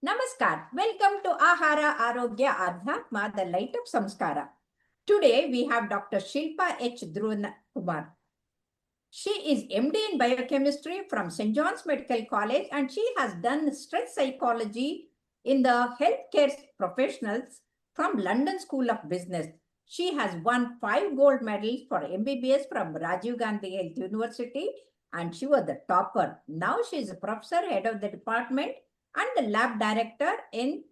Namaskar. Welcome to Ahara Arogya Adhyatma, the light of Samskara. Today we have Dr. Shilpa H. Dhruv Kumar. She is MD in Biochemistry from St. John's Medical College, and she has done stress psychology in the healthcare professionals from London School of Business. She has won 5 gold medals for MBBS from Rajiv Gandhi Health University, and she was the topper. Now she is a professor, head of the department, and the lab director in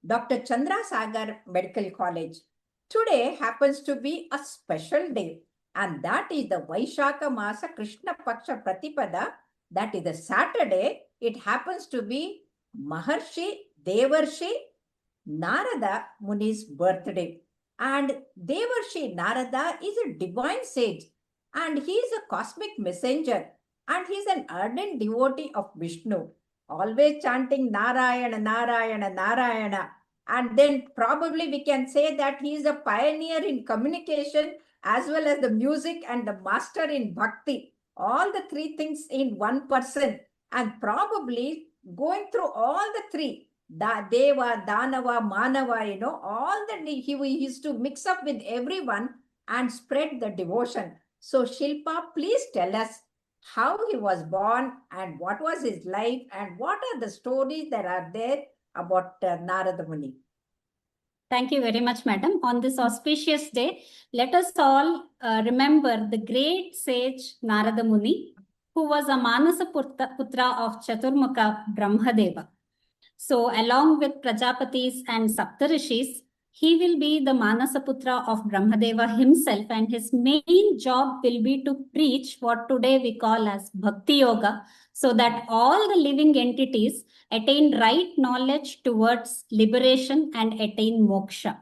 Dr. Chandra Sagar Medical College. Today happens to be a special day, and that is the Vaishaka Masa Krishna Paksha Pratipada. That is the Saturday. It happens to be Maharshi Devarshi Narada Muni's birthday. And Devarshi Narada is a divine sage, and he is a cosmic messenger, and he is an ardent devotee of Vishnu, always chanting Narayana, Narayana, Narayana. And then probably we can say that he is a pioneer in communication as well as the music and the master in bhakti. All the three things in one person, and probably going through all the three, Deva, Danava, Manava, all that he used to mix up with everyone and spread the devotion. So Shilpa, please tell us how he was born and what was his life and what are the stories that are there about Narada Muni. Thank you very much, madam. On this auspicious day, let us all remember the great sage Narada Muni, who was a Manasa Putra of Chaturmukha Brahmadeva. So along with Prajapatis and Saptarishis, he will be the Manasaputra of Brahmadeva himself, and his main job will be to preach what today we call as Bhakti Yoga, so that all the living entities attain right knowledge towards liberation and attain moksha.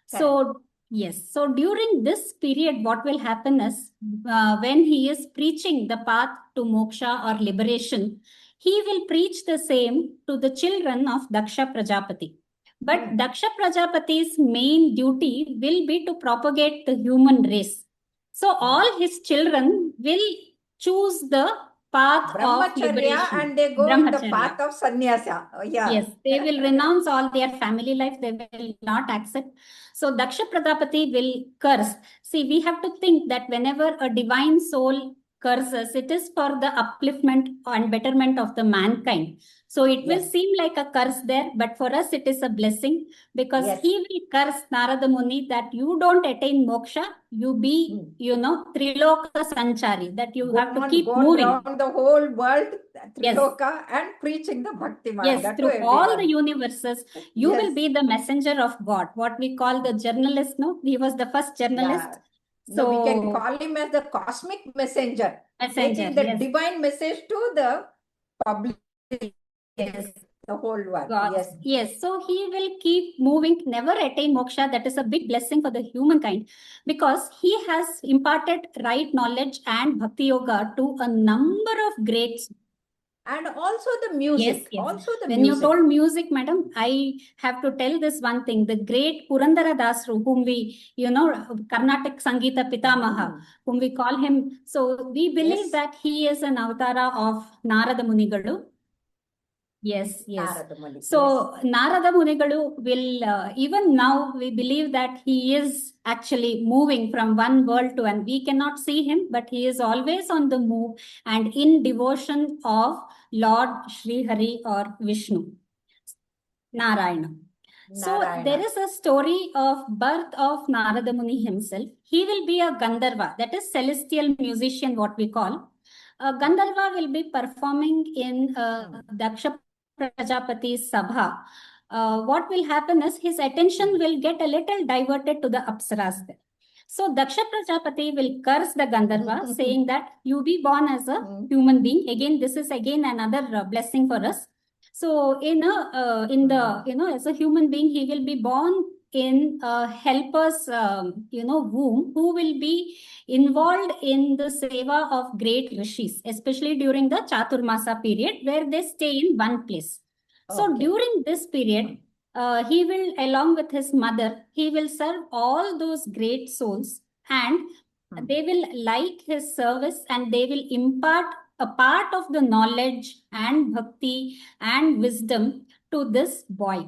So, yes, so during this period, what will happen is when he is preaching the path to moksha or liberation, he will preach the same to the children of Daksha Prajapati. But Daksha Prajapati's main duty will be to propagate the human race. So all his children will choose the path of liberation. And they go in the path of sannyasa. Yes, they will renounce all their family life. They will not accept. So Daksha Prajapati will curse. See, we have to think that whenever a divine soul curses, it is for the upliftment and betterment of the mankind. So it will seem like a curse there, but for us it is a blessing, because he will curse Narada Muni that you don't attain moksha, you be, Triloka Sanchari, that you have to keep moving around the whole world, Triloka, and preaching the Bhakti Marga. Yes, through all the universes, you will be the messenger of God, what we call the journalist. No, he was the first journalist. So we can call him as the cosmic messenger, taking the divine message to the public. Yes, the whole world. Yes. So he will keep moving, never attain moksha. That is a big blessing for the humankind, because he has imparted right knowledge and bhakti yoga to a number of greats. And also the music. When you told music, madam, I have to tell this one thing. The great Purandara Dasru, whom we, Karnataka Sangeeta Pitamaha, whom we call him. So we believe that he is an avatara of Narada Munigalu. Yes. So Narada Munigalu will, even now we believe that he is actually moving from one world to another. We cannot see him, but he is always on the move and in devotion of Lord Sri Hari or Vishnu, Narayana. So there is a story of birth of Narada Muni himself. He will be a Gandharva, that is celestial musician, what we call. A Gandharva will be performing in Daksha Prajapati's Sabha. What will happen is his attention will get a little diverted to the Apsaras there. So Daksha Prajapati will curse the Gandharva, saying that you be born as a human being. Again, this is again another blessing for us. So as a human being, he will be born in a helper's womb, who will be involved in the seva of great rishis, especially during the Chaturmasa period, where they stay in one place. So during this period, he will, along with his mother, he will serve all those great souls, and they will like his service, and they will impart a part of the knowledge and bhakti and wisdom to this boy.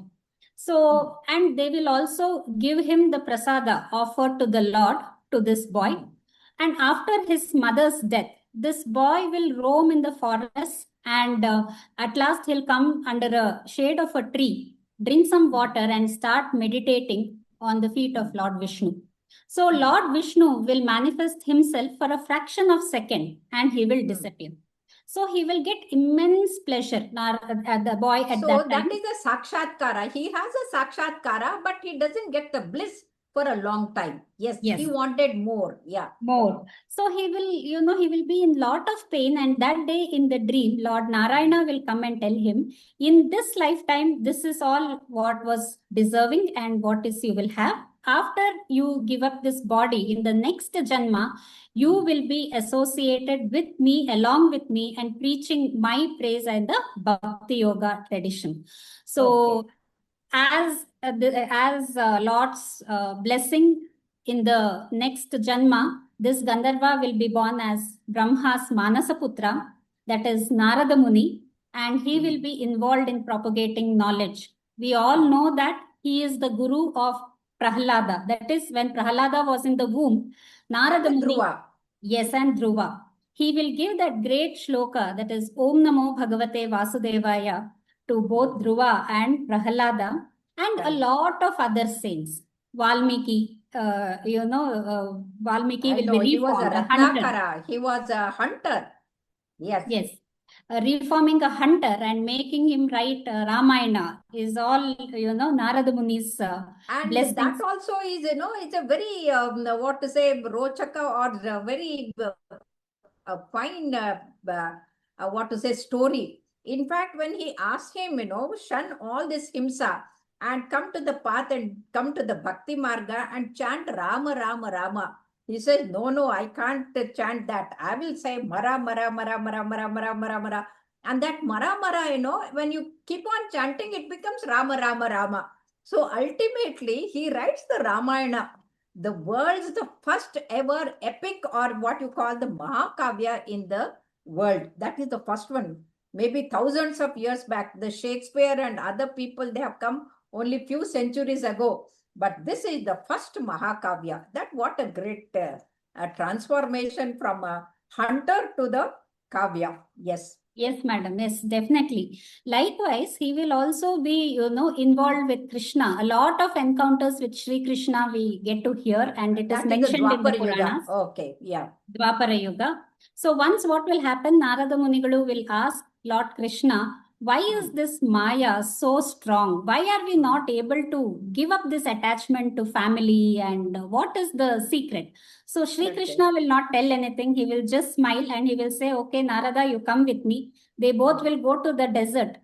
So, and they will also give him the prasada offered to the Lord to this boy. And after his mother's death, this boy will roam in the forest, and at last he'll come under a shade of a tree, drink some water, and start meditating on the feet of Lord Vishnu. So Lord Vishnu will manifest himself for a fraction of a second and he will disappear. So he will get immense pleasure, the boy at So that time. that is a sakshatkara. He has a sakshatkara, but he doesn't get the bliss for a long time. Yes, Yes. he wanted more. Yeah. More. So he will, he will be in lot of pain. And that day in the dream, Lord Narayana will come and tell him, in this lifetime, this is all what was deserving and what is you will have. After you give up this body in the next Janma, you will be associated with me, along with me, and preaching my praise and the Bhakti Yoga tradition. So as Lord's blessing, in the next Janma, this Gandharva will be born as Brahma's Manasaputra, that is Narada Muni, and he will be involved in propagating knowledge. We all know that he is the guru of Prahlada. That is, when Prahlada was in the womb, Narada Muni. Dhruva. Yes, and Dhruva. He will give that great shloka, that is Om Namo Bhagavate Vasudevaya, to both Dhruva and Prahlada, and a lot of other saints. Valmiki, Valmiki will be He was a reformed, a hunter. Ratnakara. He was a hunter. Yes. Yes. Reforming a hunter and making him write Ramayana is all, Narada Muni's And blessings. that also is, it's a very, what to say, rochaka, or a very fine, what to say, story. In fact, when he asked him, shun all this himsa and come to the path and come to the Bhakti Marga and chant Rama, Rama, Rama. He says, no, I can't chant that. I will say Mara, Mara, Mara, Mara, Mara, Mara, Mara, Mara. And that Mara, Mara, when you keep on chanting, it becomes Rama, Rama, Rama. So ultimately, he writes the Ramayana, the world's the first ever epic, or what you call the Mahakavya in the world. That is the first one. Maybe thousands of years back, the Shakespeare and other people, they have come only few centuries ago. But this is the first Mahakavya. That what a great transformation from a hunter to the Kavya. Yes. Yes, madam. Yes, definitely. Likewise, he will also be, involved with Krishna. A lot of encounters with Sri Krishna we get to hear, and it is mentioned in the Puranas. Okay, yeah. Dwapara Yuga. So once what will happen, Narada Munigalu will ask Lord Krishna, why is this Maya so strong? Why are we not able to give up this attachment to family, and what is the secret? So Sri Krishna will not tell anything. He will just smile and he will say, okay, Narada, you come with me. They both will go to a desert,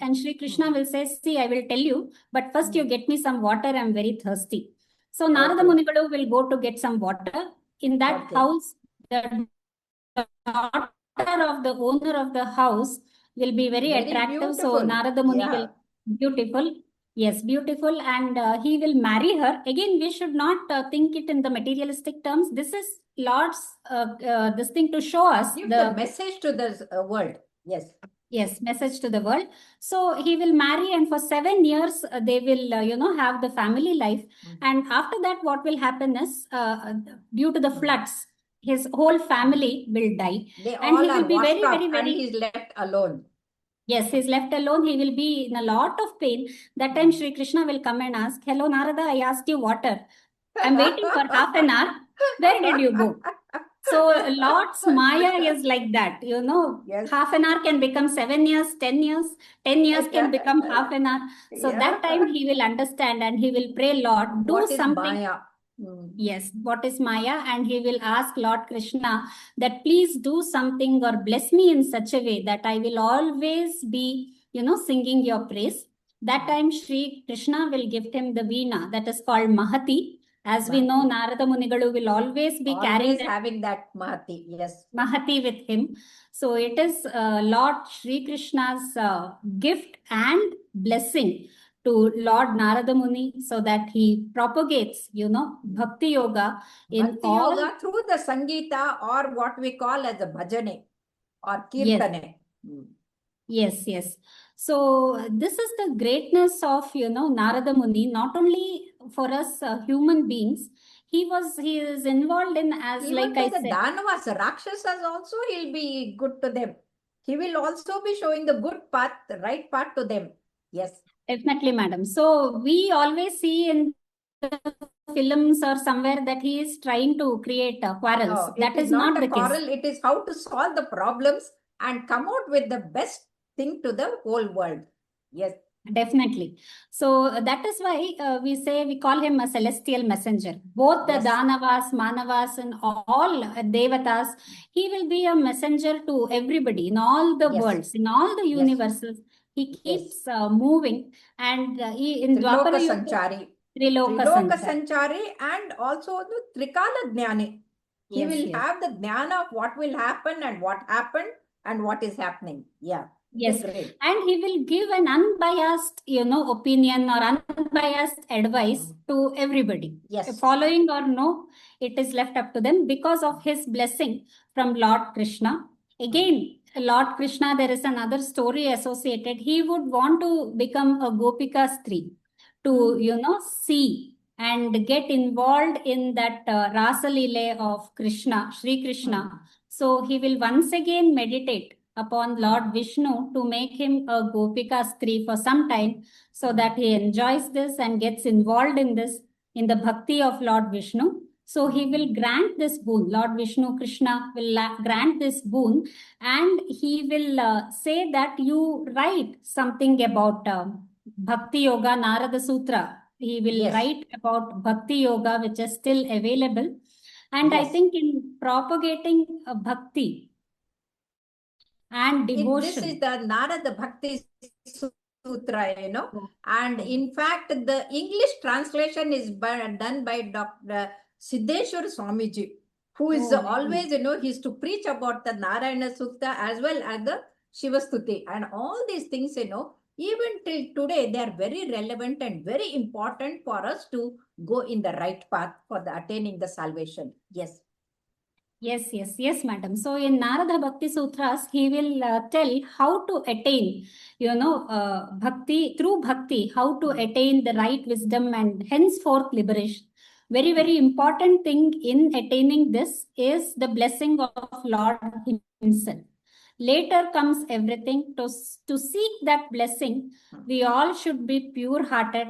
and Sri Krishna will say, see, I will tell you, but first you get me some water. I'm very thirsty. So Narada Munigalu will go to get some water. In that house, the daughter of the owner of the house will be very attractive. Beautiful. So Narada Muni will beautiful. Yes, beautiful. And he will marry her. Again, we should not think it in the materialistic terms. This is Lord's this thing to show us the message to the world. Yes. Yes, message to the world. So he will marry, and for 7 years they will, have the family life. And after that, what will happen is, due to the floods, his whole family will die. They and all he will are be very, washed very, up, very. and he's left alone. Yes, he's left alone. He will be in a lot of pain. That time, Sri Krishna will come and ask, hello, Narada, I asked you water. I'm waiting for half an hour. Where did you go? So Lord's Maya is like that, Yes. Half an hour can become 7 years, 10 years, 10 years can become half an hour. So that time he will understand and he will pray, Lord, do what something. Is Maya? Yes, what is Maya? And he will ask Lord Krishna that please do something or bless me in such a way that I will always be, singing your praise. That time Sri Krishna will gift him the veena, that is called Mahati. As we know, Narada Munigalu will always be carrying having that Mahati, yes. Mahati with him. So it is Lord Sri Krishna's gift and blessing to Lord Narada Muni, so that he propagates, Bhakti Yoga in Bhakti Yoga through the Sangeeta, or what we call as a bhajane or kirtane. Yes. So this is the greatness of, Narada Muni, not only for us human beings. He is involved in, as Even like to I the said. Danavas, Rakshasas also, he'll be good to them. He will also be showing the good path, the right path to them. Yes. Definitely, madam. So we always see in the films or somewhere that he is trying to create quarrels. No, That it is is not not a the case. quarrel. It is how to solve the problems and come out with the best thing to the whole world. Yes. Definitely. So that is why we call him a celestial messenger. Both the Yes. Danavas, Manavas, and all Devatas, he will be a messenger to everybody in all the Yes. worlds, in all the Yes. universes. He Yes. keeps moving, and in Triloka Dwapara Yuga, Sanchari. Triloka Triloka Sanchari. Sanchari and also the Trikala Jnani. He Yes, will yes. have the jnana of what will happen and what happened and what is happening. Yeah. Yes, Great. and he will give an unbiased, opinion or unbiased advice to everybody. Yes. Following or no, it is left up to them because of his blessing from Lord Krishna. Again, Lord Krishna, there is another story associated. He would want to become a Gopika Stri to, see and get involved in that Rasa Leela of Krishna, Sri Krishna. So he will once again meditate upon Lord Vishnu to make him a Gopika Stri for some time, so that he enjoys this and gets involved in this, in the bhakti of Lord Vishnu. So he will grant this boon. Lord Vishnu Krishna will grant this boon, and he will say that you write something about Bhakti Yoga, Narada Sutra. He will Yes. write about Bhakti Yoga, which is still available. And I Yes. think in propagating bhakti and This devotion. is the Narada Bhakti Sutra, and in fact, the English translation is done by Dr. Siddheshwar Swamiji, who is always, he's to preach about the Narayana Sutta as well as the Shivastuti. And all these things, even till today, they are very relevant and very important for us to go in the right path for the attaining the salvation. Yes. Yes, madam. So in Narada Bhakti Sutras, he will tell how to attain, bhakti, through bhakti, how to attain the right wisdom and henceforth liberation. Very, very important thing in attaining this is the blessing of Lord himself. Later comes everything. To seek that blessing, we all should be pure-hearted.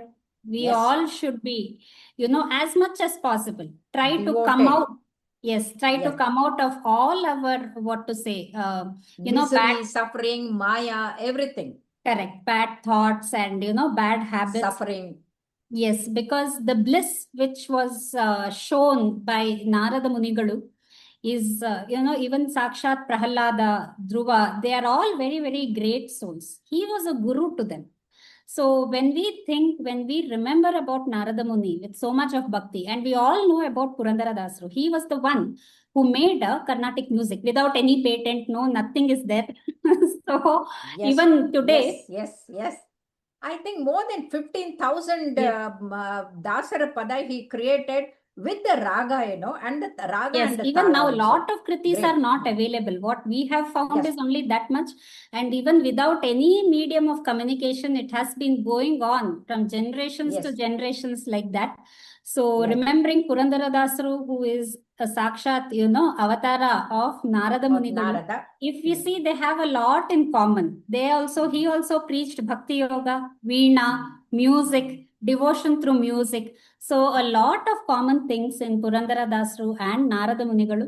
We Yes. all should be, as much as possible, try to come Devoted. out. Yes, try to Yes. come out of all our, Misery, bad, suffering, maya, everything. correct, bad thoughts and, bad habits. Suffering. Yes, because the bliss which was shown by Narada Munigalu is, even Sakshat Prahalada, Dhruva, they are all very, very great souls. He was a guru to them. So when we remember about Narada Muni with so much of bhakti, and we all know about Purandara Dasru, he was the one who made a Carnatic music without any patent, no, nothing is there. So Yes. even today. Yes. I think more than 15,000 Yes. Dasara Pada he created with the raga, and the raga Yes, and the even tala now a also. lot of kritis Great. are not available. What we have found Yes. is only that much. And even without any medium of communication, it has been going on from generations to Yes. generations like that. So Yes. remembering Purandara Dasru, who is a Sakshat, avatara of Narada Of Munigalu, Narada. if we see, they have a lot in common. He also preached Bhakti Yoga, Veena, music, devotion through music. So a lot of common things in Purandara Dasru and Narada Munigalu.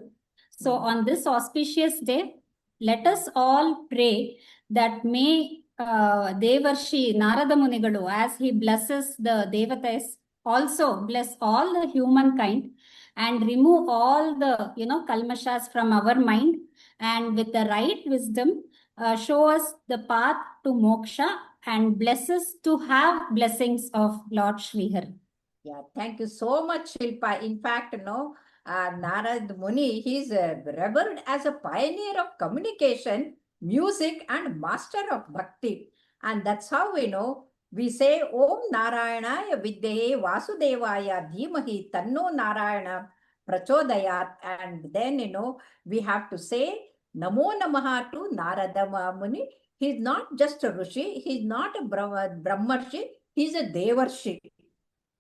So on this auspicious day, let us all pray that may Devarshi Narada Munigalu, as he blesses the Devatas, also bless all the humankind and remove all the, kalmashas from our mind, and with the right wisdom, show us the path to moksha and bless us to have blessings of Lord Srihari. Yeah, thank you so much, Shilpa. In fact, Narad Muni, he's revered as a pioneer of communication, music, and master of bhakti. And that's how we say Om Narayanaya Vidyahe Vasudevaya Dhimahi Tanno Narayana Prachodayat. And then, we have to say Namo Namaha to Narada Muni. He's not just a Rishi, he's not a Brahmarshi, he's a Devarshi.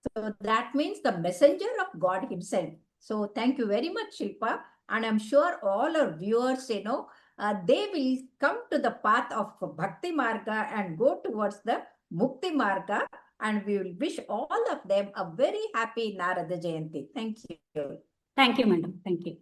So that means the messenger of God himself. So thank you very much, Shilpa. And I'm sure all our viewers, they will come to the path of Bhakti Marga and go towards the Mukti Marga. And we will wish all of them a very happy Narada Jayanti. Thank you. Thank you, madam. Thank you.